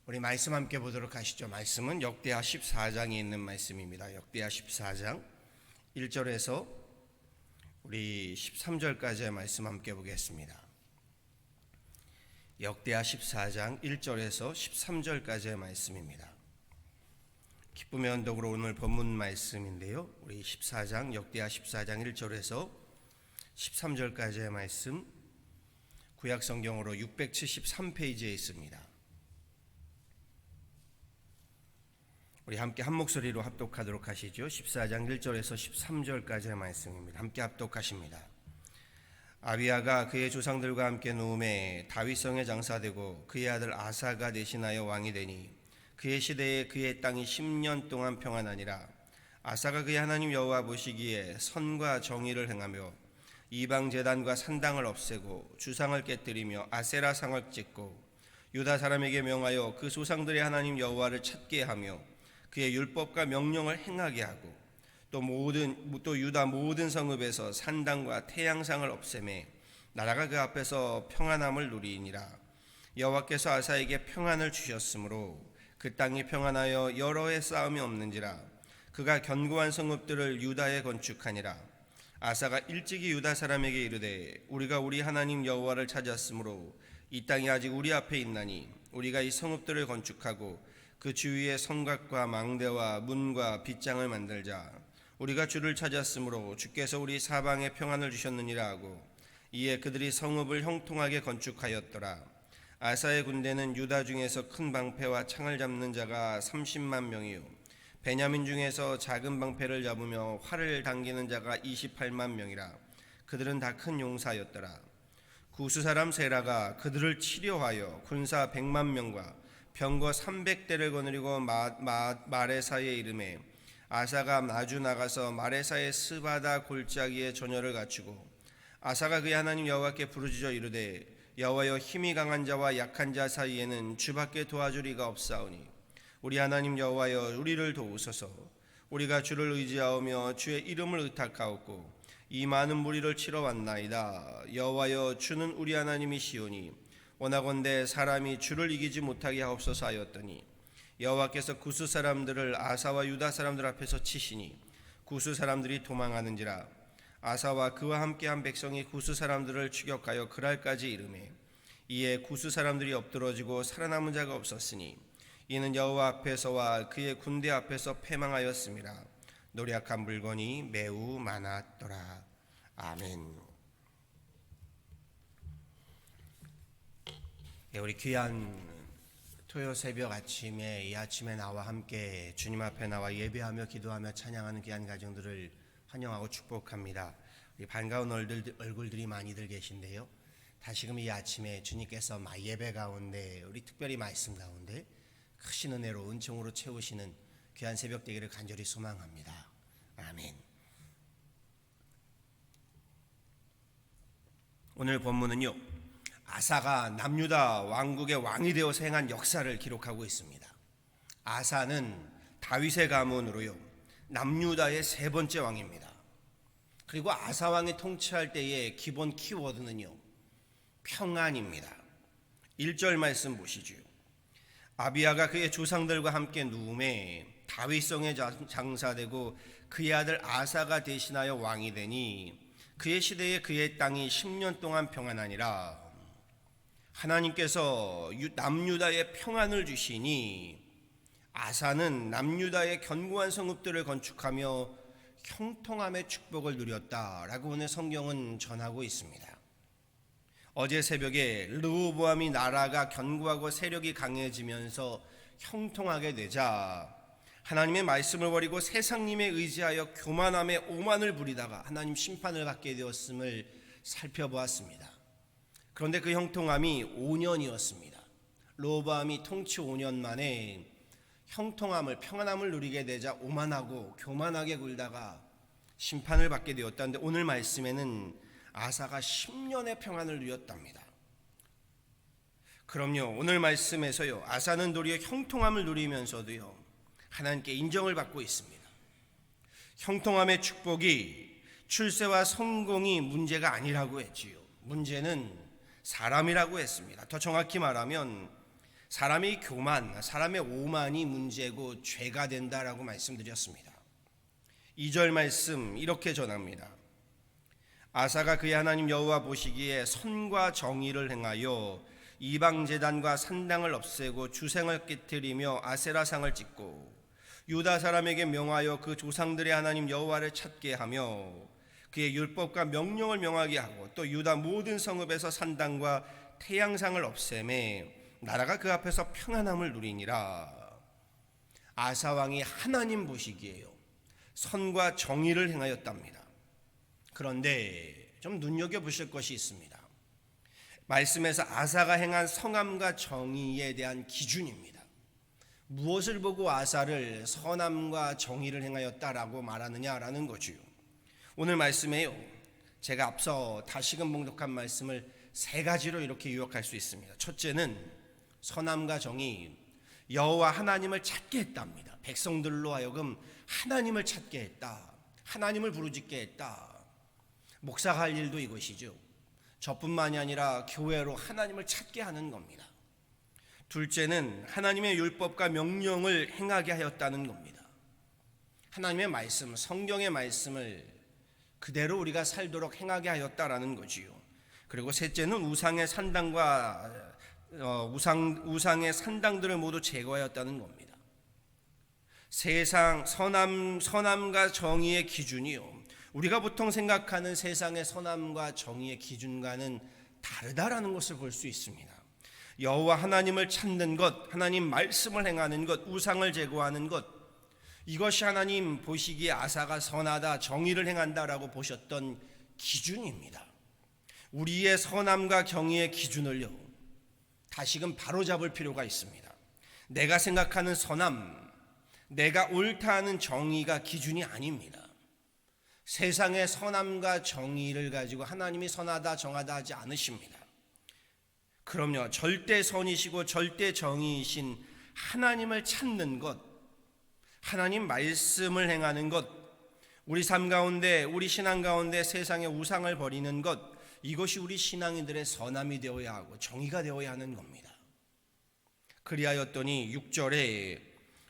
우리 말씀 함께 보도록 하시죠. 말씀은 역대하 14장에 있는 말씀입니다. 역대하 14장 1절에서 우리 13절까지의 말씀 함께 보겠습니다. 역대하 14장 1절에서 13절까지의 말씀입니다. 기쁨의 언덕으로 오늘 본문 말씀인데요. 우리 14장 역대하 14장 1절에서 13절까지의 말씀 구약 성경으로 673페이지에 있습니다. 우리 함께 한 목소리로 합독하도록 하시죠. 14장 1절에서 13절까지의 말씀입니다. 함께 합독하십니다. 아비야가 그의 조상들과 함께 누움에 다윗성에 장사되고 그의 아들 아사가 대신하여 왕이 되니 그의 시대에 그의 땅이 10년 동안 평안하니라. 아사가 그의 하나님 여호와 보시기에 선과 정의를 행하며 이방 제단과 산당을 없애고 주상을 깨뜨리며 아세라 상을 찍고 유다 사람에게 명하여 그 조상들의 하나님 여호와를 찾게 하며 그의 율법과 명령을 행하게 하고 또 유다 모든 성읍에서 산당과 태양상을 없애매 나라가 그 앞에서 평안함을 누리니라. 여호와께서 아사에게 평안을 주셨으므로 그 땅이 평안하여 여러 해 싸움이 없는지라. 그가 견고한 성읍들을 유다에 건축하니라. 아사가 일찍이 유다 사람에게 이르되 우리가 우리 하나님 여호와를 찾았으므로 이 땅이 아직 우리 앞에 있나니 우리가 이 성읍들을 건축하고 그 주위에 성곽과 망대와 문과 빗장을 만들자. 우리가 주를 찾았으므로 주께서 우리 사방에 평안을 주셨느니라 하고 이에 그들이 성읍을 형통하게 건축하였더라. 아사의 군대는 유다 중에서 큰 방패와 창을 잡는 자가 30만 명이요 베냐민 중에서 작은 방패를 잡으며 활을 당기는 자가 28만 명이라. 그들은 다 큰 용사였더라. 구스 사람 세라가 그들을 치료하여 군사 100만 명과 병거 300대를 거느리고 마레사에 이르매 아사가 마주 나가서 마레사의 스바다 골짜기에 전열을 갖추고 아사가 그의 하나님 여호와께 부르짖어 이르되 여호와여 힘이 강한 자와 약한 자 사이에는 주밖에 도와줄 이가 없사오니 우리 하나님 여호와여 우리를 도우소서. 우리가 주를 의지하오며 주의 이름을 의탁하옵고 이 많은 무리를 치러 왔나이다. 여호와여 주는 우리 하나님이시오니 원하건대 사람이 주를 이기지 못하게 하옵소서 하였더니 여호와께서 구스 사람들을 아사와 유다 사람들 앞에서 치시니 구스 사람들이 도망하는지라. 아사와 그와 함께한 백성이 구스 사람들을 추격하여 그랄까지 이르매 이에 구스 사람들이 엎드러지고 살아남은 자가 없었으니 이는 여호와 앞에서와 그의 군대 앞에서 패망하였음이라. 노력한 물건이 매우 많았더라. 아멘. 우리 귀한 토요 새벽 아침에 이 아침에 나와 함께 주님 앞에 나와 예배하며 기도하며 찬양하는 귀한 가정들을 환영하고 축복합니다. 우리 반가운 얼굴들이 많이들 계신데요. 다시금 이 아침에 주님께서 예배 가운데 우리 특별히 말씀 가운데 크신 은혜로 은총으로 채우시는 귀한 새벽 되기를 간절히 소망합니다. 아멘. 오늘 본문은요, 아사가 남유다 왕국의 왕이 되어서 행한 역사를 기록하고 있습니다. 아사는 다윗의 가문으로요 남유다의 세 번째 왕입니다. 그리고 아사 왕이 통치할 때의 기본 키워드는요 평안입니다. 1절 말씀 보시죠. 아비야가 그의 조상들과 함께 누움에 다윗성에 장사되고 그의 아들 아사가 대신하여 왕이 되니 그의 시대에 그의 땅이 10년 동안 평안하니라. 하나님께서 남유다에 평안을 주시니 아사는 남유다의 견고한 성읍들을 건축하며 형통함의 축복을 누렸다라고 오늘 성경은 전하고 있습니다. 어제 새벽에 르호보암이 나라가 견고하고 세력이 강해지면서 형통하게 되자 하나님의 말씀을 버리고 세상님에 의지하여 교만함에 오만을 부리다가 하나님 심판을 받게 되었음을 살펴보았습니다. 그런데 그 형통함이 5년이었습니다. 르호보암이 통치 5년 만에 형통함을 평안함을 누리게 되자 오만하고 교만하게 굴다가 심판을 받게 되었다는데 오늘 말씀에는 아사가 10년의 평안을 누렸답니다. 그럼요, 오늘 말씀에서요 아사는 도리어 형통함을 누리면서도요 하나님께 인정을 받고 있습니다. 형통함의 축복이 출세와 성공이 문제가 아니라고 했지요. 문제는 사람이라고 했습니다. 더 정확히 말하면 사람의 교만, 사람의 오만이 문제고 죄가 된다라고 말씀드렸습니다. 2절 말씀 이렇게 전합니다. 아사가 그의 하나님 여호와 보시기에 선과 정의를 행하여 이방 제단과 산당을 없애고 주생을 깨뜨리며 아세라상을 짓고 유다 사람에게 명하여 그 조상들의 하나님 여호와를 찾게 하며 그의 율법과 명령을 명하게 하고 또 유다 모든 성읍에서 산당과 태양상을 없애매 나라가 그 앞에서 평안함을 누리니라. 아사 왕이 하나님 보시기에요 선과 정의를 행하였답니다. 그런데 좀 눈여겨보실 것이 있습니다. 말씀에서 아사가 행한 성함과 정의에 대한 기준입니다. 무엇을 보고 아사를 선함과 정의를 행하였다라고 말하느냐라는 거지요. 오늘 말씀에요 제가 앞서 다시금 봉독한 말씀을 세 가지로 이렇게 요약할 수 있습니다. 첫째는 선함과 정의, 여호와 하나님을 찾게 했답니다. 백성들로 하여금 하나님을 찾게 했다. 하나님을 부르짖게 했다. 목사가 할 일도 이것이죠. 저뿐만이 아니라 교회로 하나님을 찾게 하는 겁니다. 둘째는 하나님의 율법과 명령을 행하게 하였다는 겁니다. 하나님의 말씀, 성경의 말씀을 그대로 우리가 살도록 행하게 하였다라는 거지요. 그리고 셋째는 우상의 산당과 우상의 산당들을 모두 제거하였다는 겁니다. 세상 선함과 정의의 기준이요 우리가 보통 생각하는 세상의 선함과 정의의 기준과는 다르다라는 것을 볼 수 있습니다. 여호와 하나님을 찾는 것, 하나님 말씀을 행하는 것, 우상을 제거하는 것, 이것이 하나님 보시기에 아사가 선하다, 정의를 행한다라고 보셨던 기준입니다. 우리의 선함과 정의의 기준을요 다시금 바로잡을 필요가 있습니다. 내가 생각하는 선함, 내가 옳다 하는 정의가 기준이 아닙니다. 세상의 선함과 정의를 가지고 하나님이 선하다 정하다 하지 않으십니다. 그럼요 절대 선이시고 절대 정의이신 하나님을 찾는 것, 하나님 말씀을 행하는 것, 우리 삶 가운데 우리 신앙 가운데 세상의 우상을 버리는 것, 이것이 우리 신앙인들의 선함이 되어야 하고 정의가 되어야 하는 겁니다. 그리하였더니 6절에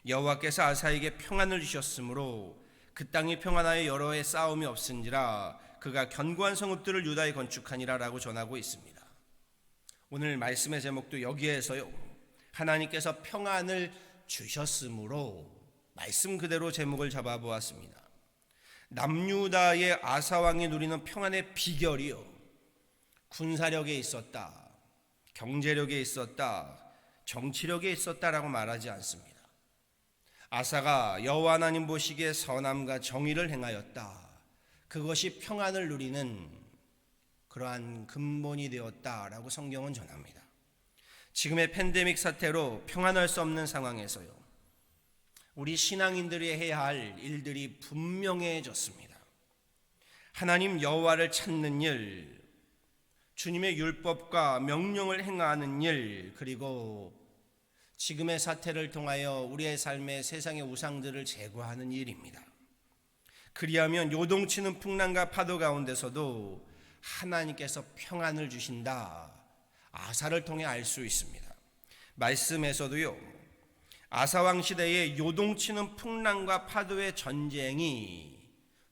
여호와께서 아사에게 평안을 주셨으므로 그 땅이 평안하여 여러 해 싸움이 없은지라 그가 견고한 성읍들을 유다에 건축하니라 라고 전하고 있습니다. 오늘 말씀의 제목도 여기에서요 하나님께서 평안을 주셨으므로 말씀 그대로 제목을 잡아보았습니다. 남유다의 아사왕이 누리는 평안의 비결이요 군사력에 있었다, 경제력에 있었다, 정치력에 있었다라고 말하지 않습니다. 아사가 여호와 하나님 보시기에 선함과 정의를 행하였다. 그것이 평안을 누리는 그러한 근본이 되었다라고 성경은 전합니다. 지금의 팬데믹 사태로 평안할 수 없는 상황에서요 우리 신앙인들이 해야 할 일들이 분명해졌습니다. 하나님 여호와를 찾는 일, 주님의 율법과 명령을 행하는 일, 그리고 지금의 사태를 통하여 우리의 삶에 세상의 우상들을 제거하는 일입니다. 그리하면 요동치는 풍랑과 파도 가운데서도 하나님께서 평안을 주신다, 아사를 통해 알 수 있습니다. 말씀에서도요 아사왕 시대에 요동치는 풍랑과 파도의 전쟁이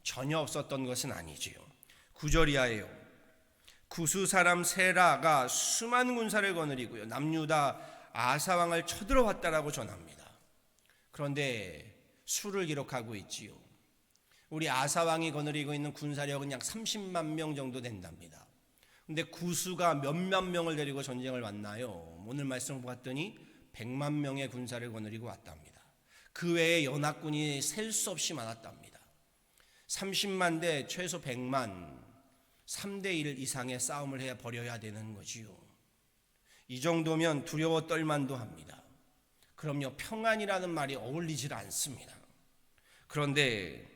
전혀 없었던 것은 아니지요. 9절 이하에요 구수 사람 세라가 수많은 군사를 거느리고요 남유다 아사왕을 쳐들어왔다라고 전합니다. 그런데 수를 기록하고 있지요. 우리 아사왕이 거느리고 있는 군사력은 약 30만 명 정도 된답니다. 근데 구수가 몇만 명을 데리고 전쟁을 왔나요? 오늘 말씀을 봤더니 100만 명의 군사를 거느리고 왔답니다. 그 외에 연합군이 셀 수 없이 많았답니다. 30만 대 최소 100만, 3대1 이상의 싸움을 해야 벌여야 되는 거지요. 이 정도면 두려워 떨만도 합니다. 그럼요 평안이라는 말이 어울리질 않습니다. 그런데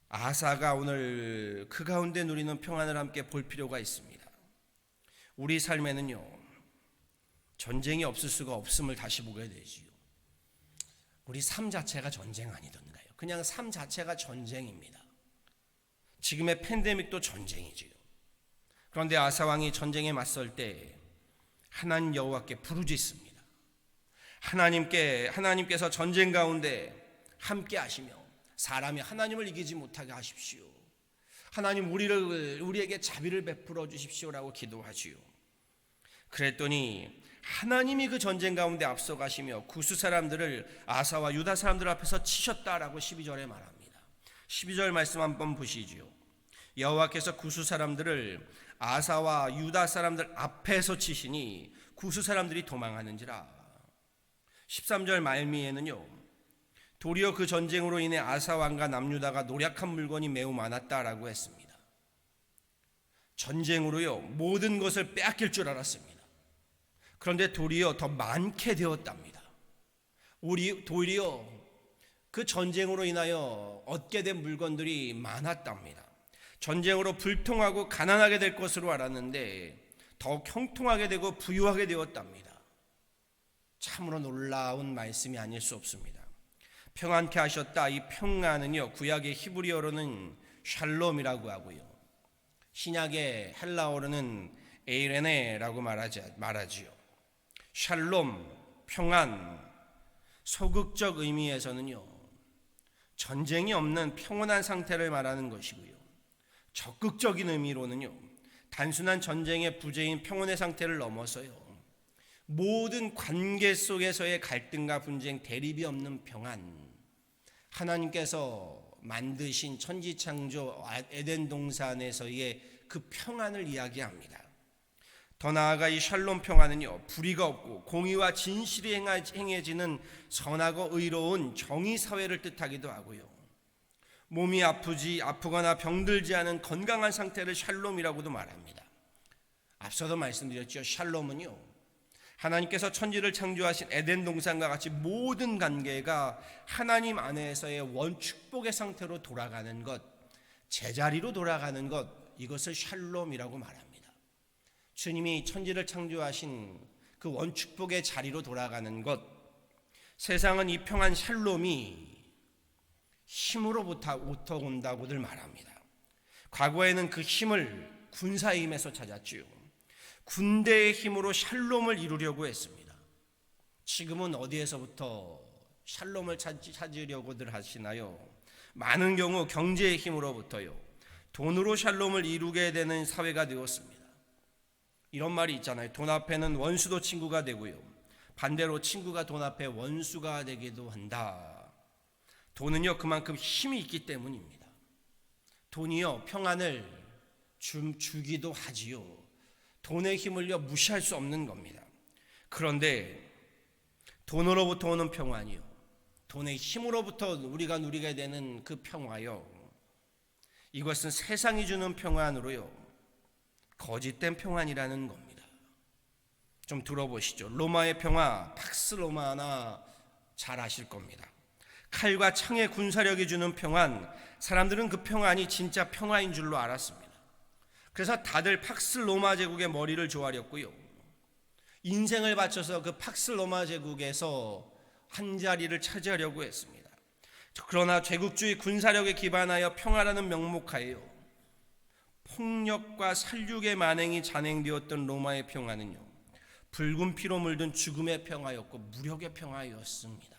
아사가 오늘 그 가운데 누리는 평안을 함께 볼 필요가 있습니다. 우리 삶에는요 전쟁이 없을 수가 없음을 다시 보게 되지요. 우리 삶 자체가 전쟁 아니던가요? 그냥 삶 자체가 전쟁입니다. 지금의 팬데믹도 전쟁이지요. 그런데 아사왕이 전쟁에 맞설 때 하나님 여호와께 부르짖습니다. 하나님께서 전쟁 가운데 함께 하시며 사람이 하나님을 이기지 못하게 하십시오. 하나님 우리에게 자비를 베풀어 주십시오라고 기도하지요. 그랬더니 하나님이 그 전쟁 가운데 앞서가시며 구스 사람들을 아사와 유다 사람들 앞에서 치셨다라고 12절에 말합니다. 12절 말씀 한번 보시지요. 여호와께서 구스 사람들을 아사와 유다 사람들 앞에서 치시니 구스 사람들이 도망하는지라. 13절 말미에는요, 도리어 그 전쟁으로 인해 아사 왕과 남유다가 노략한 물건이 매우 많았다라고 했습니다. 전쟁으로요 모든 것을 빼앗길 줄 알았습니다. 그런데 도리어 더 많게 되었답니다. 도리어 그 전쟁으로 인하여 얻게 된 물건들이 많았답니다. 전쟁으로 불통하고 가난하게 될 것으로 알았는데 더욱 형통하게 되고 부유하게 되었답니다. 참으로 놀라운 말씀이 아닐 수 없습니다. 평안케 하셨다. 이 평안은요 구약의 히브리어로는 샬롬이라고 하고요, 신약의 헬라어로는 에이레네라고 말하지요. 샬롬, 평안, 소극적 의미에서는요 전쟁이 없는 평온한 상태를 말하는 것이고요, 적극적인 의미로는요 단순한 전쟁의 부재인 평온의 상태를 넘어서요 모든 관계 속에서의 갈등과 분쟁, 대립이 없는 평안, 하나님께서 만드신 천지창조 에덴 동산에서의 그 평안을 이야기합니다. 더 나아가 이 샬롬 평안은요 불의가 없고 공의와 진실이 행해지는 선하고 의로운 정의사회를 뜻하기도 하고요, 몸이 아프거나 병들지 않은 건강한 상태를 샬롬이라고도 말합니다. 앞서도 말씀드렸죠. 샬롬은요 하나님께서 천지를 창조하신 에덴 동산과 같이 모든 관계가 하나님 안에서의 원축복의 상태로 돌아가는 것, 제자리로 돌아가는 것, 이것을 샬롬이라고 말합니다. 주님이 천지를 창조하신 그 원축복의 자리로 돌아가는 것, 세상은 이 평안 샬롬이 힘으로부터 온다고들 말합니다. 과거에는 그 힘을 군사의 힘에서 찾았지요. 군대의 힘으로 샬롬을 이루려고 했습니다. 지금은 어디에서부터 샬롬을 찾으려고들 하시나요? 많은 경우 경제의 힘으로부터요, 돈으로 샬롬을 이루게 되는 사회가 되었습니다. 이런 말이 있잖아요. 돈 앞에는 원수도 친구가 되고요, 반대로 친구가 돈 앞에 원수가 되기도 한다. 돈은요 그만큼 힘이 있기 때문입니다. 돈이요 평안을 주기도 하지요. 돈의 힘을요 무시할 수 없는 겁니다. 그런데 돈으로부터 오는 평안이요, 돈의 힘으로부터 우리가 누리게 되는 그 평화요, 이것은 세상이 주는 평안으로요 거짓된 평안이라는 겁니다. 좀 들어보시죠. 로마의 평화, 팍스 로마나 잘 아실 겁니다. 칼과 창의 군사력이 주는 평안, 사람들은 그 평안이 진짜 평화인 줄로 알았습니다. 그래서 다들 팍스 로마 제국의 머리를 조아렸고요, 인생을 바쳐서 그 팍스 로마 제국에서 한 자리를 차지하려고 했습니다. 그러나 제국주의 군사력에 기반하여 평화라는 명목하에요 폭력과 살육의 만행이 잔행되었던 로마의 평화는요 붉은 피로 물든 죽음의 평화였고 무력의 평화였습니다.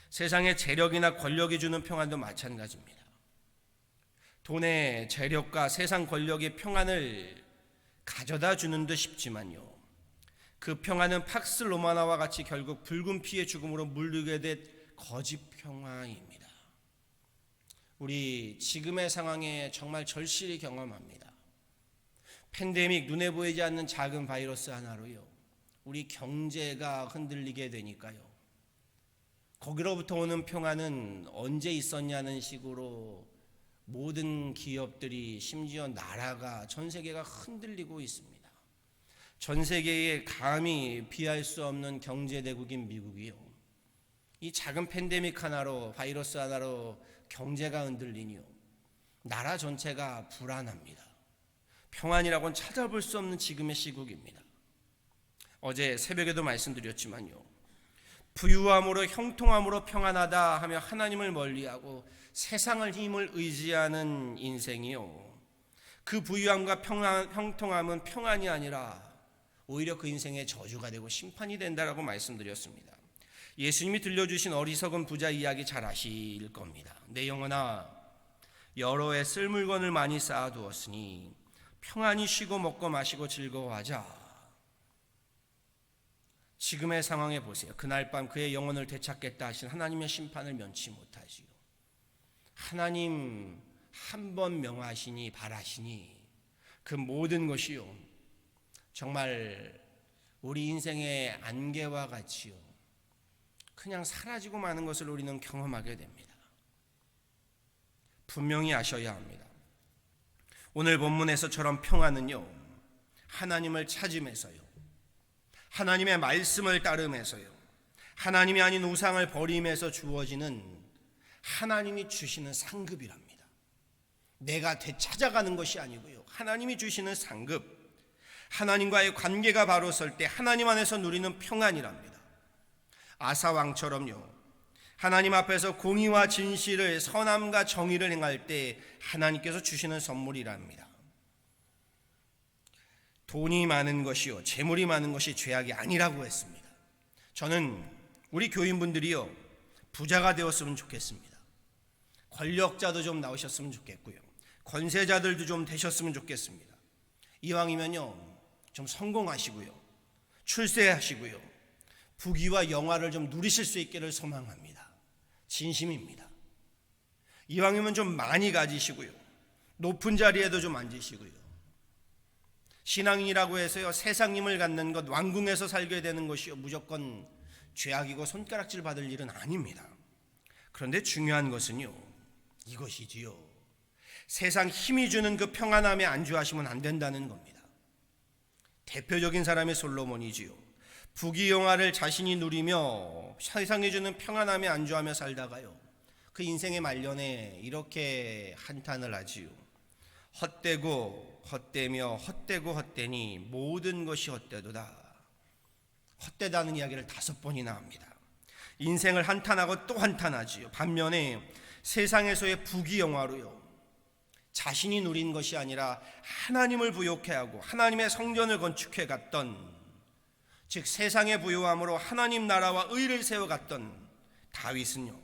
세상의 재력이나 권력이 주는 평안도 마찬가지입니다. 돈의 재력과 세상 권력의 평안을 가져다 주는 듯 싶지만요, 그 평안은 팍스 로마나와 같이 결국 붉은 피의 죽음으로 물들게 된 거짓 평화입니다. 우리 지금의 상황에 정말 절실히 경험합니다. 팬데믹, 눈에 보이지 않는 작은 바이러스 하나로요 우리 경제가 흔들리게 되니까요, 거기로부터 오는 평안은 언제 있었냐는 식으로 모든 기업들이, 심지어 나라가, 전 세계가 흔들리고 있습니다. 전 세계에 감히 비할 수 없는 경제대국인 미국이요 이 작은 팬데믹 하나로, 바이러스 하나로 경제가 흔들리니요 나라 전체가 불안합니다. 평안이라고는 찾아볼 수 없는 지금의 시국입니다. 어제 새벽에도 말씀드렸지만요, 부유함으로 형통함으로 평안하다 하며 하나님을 멀리하고 세상을 힘을 의지하는 인생이요, 그 부유함과 형통함은 평안이 아니라 오히려 그 인생의 저주가 되고 심판이 된다라고 말씀드렸습니다. 예수님이 들려주신 어리석은 부자 이야기 잘 아실 겁니다. 내 영혼아, 여러 해 쓸 물건을 많이 쌓아두었으니 평안히 쉬고 먹고 마시고 즐거워하자. 지금의 상황에 보세요. 그날 밤 그의 영혼을 되찾겠다 하신 하나님의 심판을 면치 못하지요. 하나님 한 번 명하시니 바라시니 그 모든 것이요, 정말 우리 인생의 안개와 같이요, 그냥 사라지고 마는 것을 우리는 경험하게 됩니다. 분명히 아셔야 합니다. 오늘 본문에서처럼 평안은요, 하나님을 찾음에서요, 하나님의 말씀을 따름에서요, 하나님이 아닌 우상을 버림에서 주어지는 하나님이 주시는 상급이랍니다. 내가 되찾아가는 것이 아니고요, 하나님이 주시는 상급, 하나님과의 관계가 바로 설 때 하나님 안에서 누리는 평안이랍니다. 아사왕처럼요, 하나님 앞에서 공의와 진실을, 선함과 정의를 행할 때 하나님께서 주시는 선물이랍니다. 돈이 많은 것이요, 재물이 많은 것이 죄악이 아니라고 했습니다. 저는 우리 교인분들이요, 부자가 되었으면 좋겠습니다. 권력자도 좀 나오셨으면 좋겠고요, 권세자들도 좀 되셨으면 좋겠습니다. 이왕이면요, 좀 성공하시고요, 출세하시고요, 부귀와 영화를 좀 누리실 수 있기를 소망합니다. 진심입니다. 이왕이면 좀 많이 가지시고요, 높은 자리에도 좀 앉으시고요. 신앙인이라고 해서요, 세상 힘을 갖는 것, 왕궁에서 살게 되는 것이요, 무조건 죄악이고 손가락질 받을 일은 아닙니다. 그런데 중요한 것은요, 이것이지요. 세상 힘이 주는 그 평안함에 안주하시면 안 된다는 겁니다. 대표적인 사람이 솔로몬이지요. 부귀영화를 자신이 누리며 세상이 주는 평안함에 안주하며 살다가요, 그 인생의 말년에 이렇게 한탄을 하지요. 헛되고 헛되며 헛되고 헛되니 모든 것이 헛되도다. 헛되다는 이야기를 5번이나 합니다. 인생을 한탄하고 또 한탄하지요. 반면에 세상에서의 부귀영화로요, 자신이 누린 것이 아니라 하나님을 부욕해 하고 하나님의 성전을 건축해 갔던, 즉 세상의 부요함으로 하나님 나라와 의를 세워갔던 다윗은요,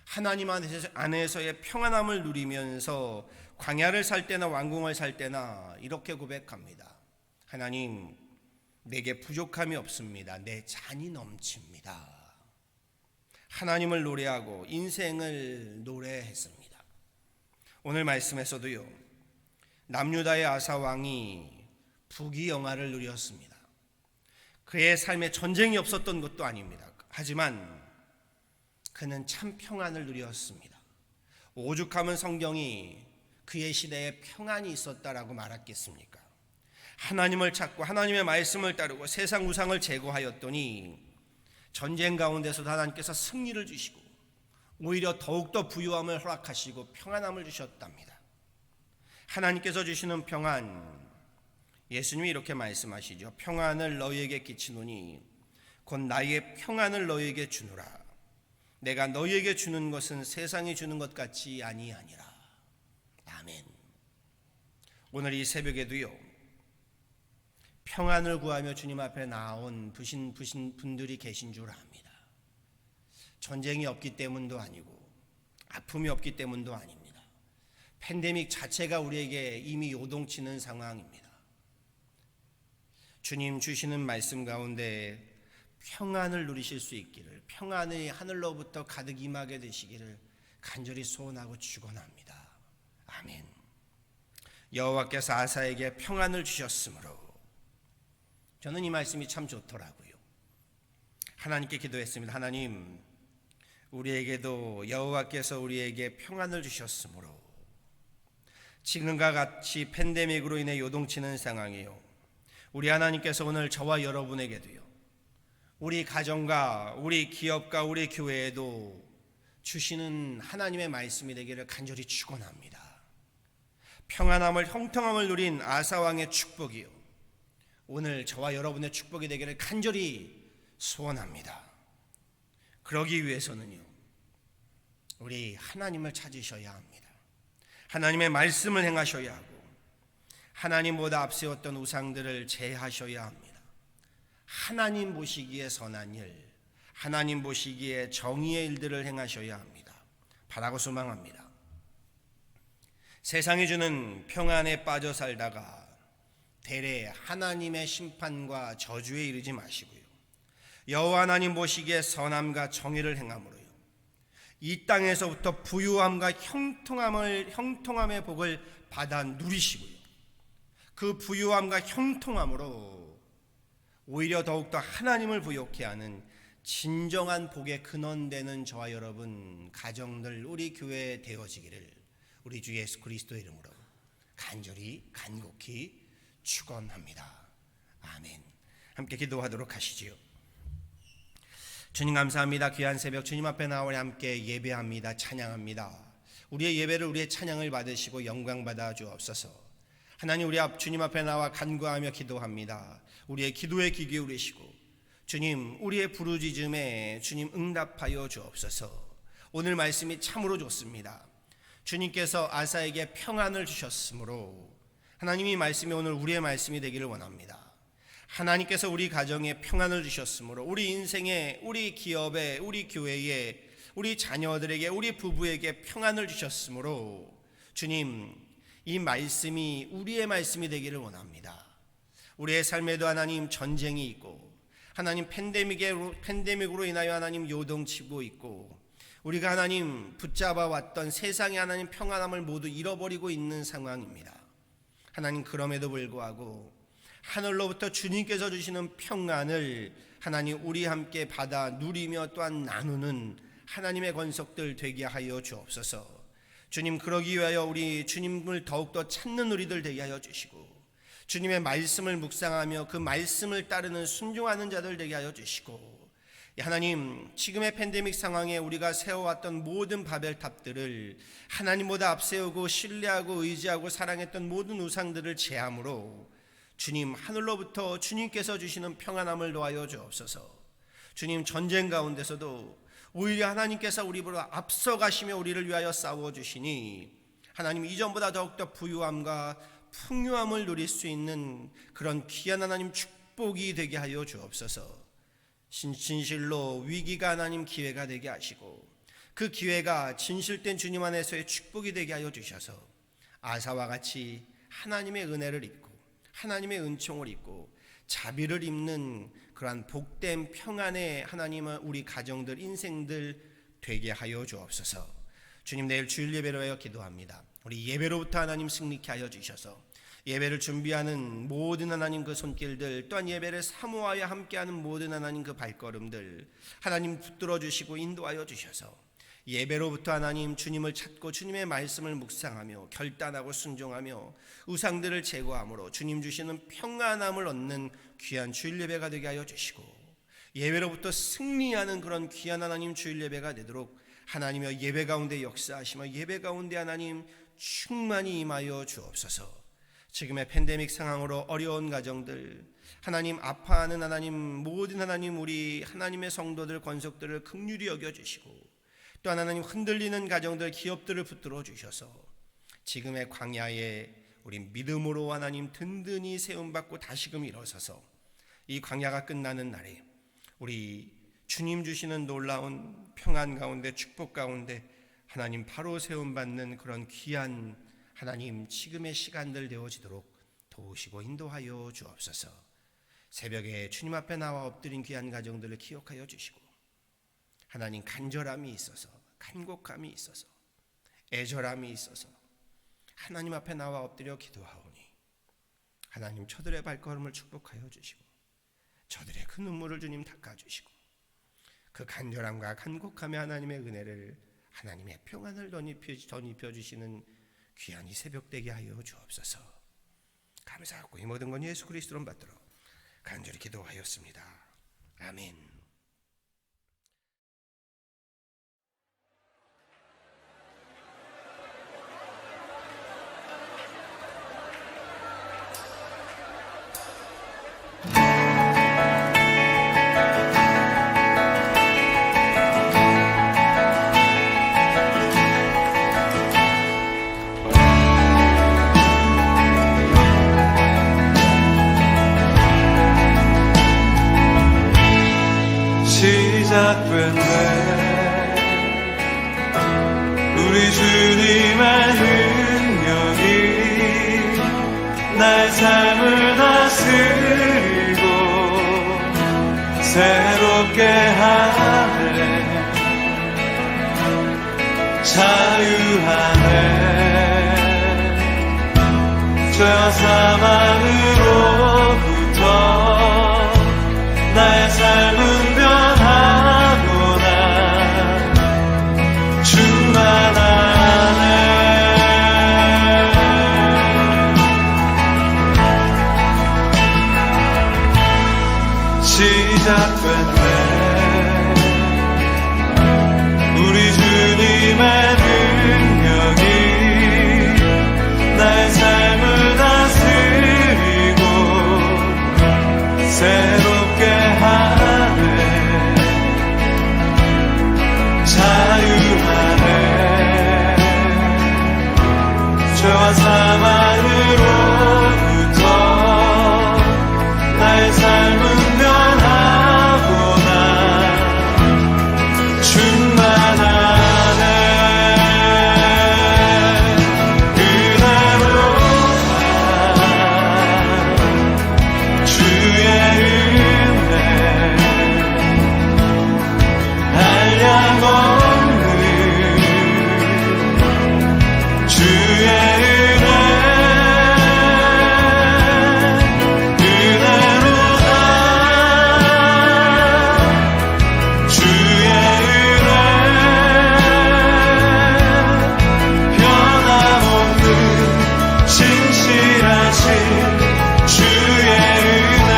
하나님 안에서의 평안함을 누리면서 광야를 살 때나 왕궁을 살 때나 이렇게 고백합니다. 하나님, 내게 부족함이 없습니다. 내 잔이 넘칩니다. 하나님을 노래하고 인생을 노래했습니다. 오늘 말씀에서도요, 남유다의 아사 왕이 부귀영화를 누렸습니다. 그의 삶에 전쟁이 없었던 것도 아닙니다. 하지만 그는 참 평안을 누렸습니다. 오죽하면 성경이 그의 시대에 평안이 있었다라고 말했겠습니까? 하나님을 찾고 하나님의 말씀을 따르고 세상 우상을 제거하였더니 전쟁 가운데서도 하나님께서 승리를 주시고 오히려 더욱더 부유함을 허락하시고 평안함을 주셨답니다. 하나님께서 주시는 평안, 예수님이 이렇게 말씀하시죠. 평안을 너희에게 끼치노니 곧 나의 평안을 너희에게 주노라. 내가 너희에게 주는 것은 세상이 주는 것 같지 아니하니라. 아멘. 오늘 이 새벽에도요, 평안을 구하며 주님 앞에 나온 부신 분들이 계신 줄 압니다. 전쟁이 없기 때문도 아니고 아픔이 없기 때문도 아닙니다. 팬데믹 자체가 우리에게 이미 요동치는 상황입니다. 주님 주시는 말씀 가운데 평안을 누리실 수 있기를, 평안이 하늘로부터 가득 임하게 되시기를 간절히 소원하고 축원합니다. 아멘. 여호와께서 아사에게 평안을 주셨으므로, 저는 이 말씀이 참 좋더라고요. 하나님께 기도했습니다. 하나님, 우리에게도 여호와께서 우리에게 평안을 주셨으므로, 지금과 같이 팬데믹으로 인해 요동치는 상황이요, 우리 하나님께서 오늘 저와 여러분에게도요, 우리 가정과 우리 기업과 우리 교회에도 주시는 하나님의 말씀이 되기를 간절히 축원합니다. 평안함을, 형통함을 누린 아사왕의 축복이요, 오늘 저와 여러분의 축복이 되기를 간절히 소원합니다. 그러기 위해서는요, 우리 하나님을 찾으셔야 합니다. 하나님의 말씀을 행하셔야 하고 하나님보다 앞세웠던 우상들을 제하셔야 합니다. 하나님 보시기에 선한 일, 하나님 보시기에 정의의 일들을 행하셔야 합니다. 바라고 소망합니다. 세상이 주는 평안에 빠져 살다가 대래 하나님의 심판과 저주에 이르지 마시고요, 여호와 하나님 보시기에 선함과 정의를 행함으로요, 이 땅에서부터 부유함과 형통함의 복을 받아 누리시고요, 그 부유함과 형통함으로 오히려 더욱더 하나님을 부욕케 하는 진정한 복의 근원되는 저와 여러분 가정들, 우리 교회에 되어지기를 우리 주 예수 그리스도의 이름으로 간곡히 축원합니다. 아멘. 함께 기도하도록 하시지요. 주님 감사합니다. 귀한 새벽 주님 앞에 나와 함께 예배합니다. 찬양합니다. 우리의 예배를, 우리의 찬양을 받으시고 영광 받아 주옵소서. 하나님, 우리 주님 앞에 나와 간구하며 기도합니다. 우리의 기도에 귀 기울이시고 주님, 우리의 부르짖음에 주님 응답하여 주옵소서. 오늘 말씀이 참으로 좋습니다. 주님께서 아사에게 평안을 주셨으므로 하나님이 말씀이 오늘 우리의 말씀이 되기를 원합니다. 하나님께서 우리 가정에 평안을 주셨으므로 우리 인생에, 우리 기업에, 우리 교회에, 우리 자녀들에게, 우리 부부에게 평안을 주셨으므로 주님, 이 말씀이 우리의 말씀이 되기를 원합니다. 우리의 삶에도 하나님 전쟁이 있고, 하나님 팬데믹으로 인하여 하나님 요동치고 있고, 우리가 하나님 붙잡아 왔던 세상의 하나님 평안함을 모두 잃어버리고 있는 상황입니다. 하나님, 그럼에도 불구하고 하늘로부터 주님께서 주시는 평안을 하나님 우리 함께 받아 누리며 또한 나누는 하나님의 권속들 되게 하여 주옵소서. 주님, 그러기 위하여 우리 주님을 더욱더 찾는 우리들 되게 하여 주시고, 주님의 말씀을 묵상하며 그 말씀을 따르는 순종하는 자들 되게 하여 주시고, 하나님, 지금의 팬데믹 상황에 우리가 세워왔던 모든 바벨탑들을 하나님보다 앞세우고 신뢰하고 의지하고 사랑했던 모든 우상들을 제함으로 주님, 하늘로부터 주님께서 주시는 평안함을 도하여 주옵소서. 주님, 전쟁 가운데서도 오히려 하나님께서 우리보다 앞서가시며 우리를 위하여 싸워주시니 하나님, 이전보다 더욱더 부유함과 풍요함을 누릴 수 있는 그런 귀한 하나님 축복이 되게 하여 주옵소서. 진실로 위기가 하나님 기회가 되게 하시고, 그 기회가 진실된 주님 안에서의 축복이 되게 하여 주셔서 아사와 같이 하나님의 은혜를 입고 하나님의 은총을 입고 자비를 입는 그러한 복된 평안의 하나님은 우리 가정들, 인생들 되게 하여 주옵소서. 주님, 내일 주일 예배로 하여 기도합니다. 우리 예배로부터 하나님 승리케 하여 주셔서 예배를 준비하는 모든 하나님 그 손길들, 또한 예배를 사모하여 함께하는 모든 하나님 그 발걸음들 하나님 붙들어 주시고 인도하여 주셔서 예배로부터 하나님 주님을 찾고 주님의 말씀을 묵상하며 결단하고 순종하며 우상들을 제거함으로 주님 주시는 평안함을 얻는 귀한 주일 예배가 되게 하여 주시고, 예배로부터 승리하는 그런 귀한 하나님 주일 예배가 되도록 하나님의 예배 가운데 역사하시며 예배 가운데 하나님 충만히 임하여 주옵소서. 지금의 팬데믹 상황으로 어려운 가정들, 하나님 아파하는 하나님 모든 하나님 우리 하나님의 성도들, 권속들을 긍휼히 여겨주시고, 또 하나님 흔들리는 가정들, 기업들을 붙들어 주셔서 지금의 광야에 우리 믿음으로 하나님 든든히 세움받고 다시금 일어서서 이 광야가 끝나는 날에 우리 주님 주시는 놀라운 평안 가운데, 축복 가운데 하나님 바로 세움받는 그런 귀한 하나님 지금의 시간들 되어지도록 도우시고 인도하여 주옵소서. 새벽에 주님 앞에 나와 엎드린 귀한 가정들을 기억하여 주시고, 하나님 간절함이 있어서, 간곡함이 있어서, 애절함이 있어서 하나님 앞에 나와 엎드려 기도하오니 하나님 저들의 발걸음을 축복하여 주시고, 저들의 그 눈물을 주님 닦아주시고, 그 간절함과 간곡함에 하나님의 은혜를, 하나님의 평안을 덧입혀 주시는 귀한 이 새벽 되게 하여 주옵소서. 감사하고 이 모든 건 예수 그리스도로 받들어 간절히 기도하였습니다. 아멘. 나의 삶을 다스리고 새롭게 하네. 자유하네. 죄와 사망으로부터 나의 삶은 변하구나. 충만하네. 시작됐네. 우리 주님의 능력이 나의 삶을 다스리고 새롭게 하네. 자유하네. 죄와 사망으로부터 나의 삶은 변하구나. 충만하네. 그대로가 주의 은혜 한량없는 주의 은혜 그대로다. 주의 은혜 변함없는 진실하신 주의 은혜.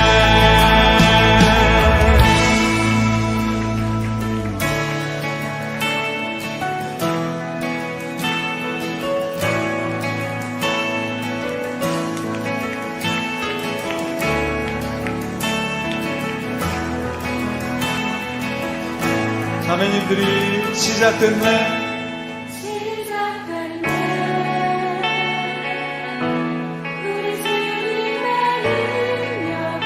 자매님들이 시작됐네. 시작됐네. 우리 주님의 능력이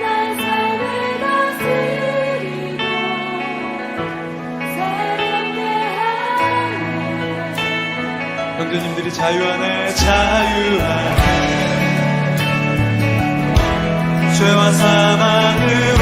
나의 삶을 다스리고 새롭게 하네. 형제님들이 자유하네. 자유하네. 죄와 사망을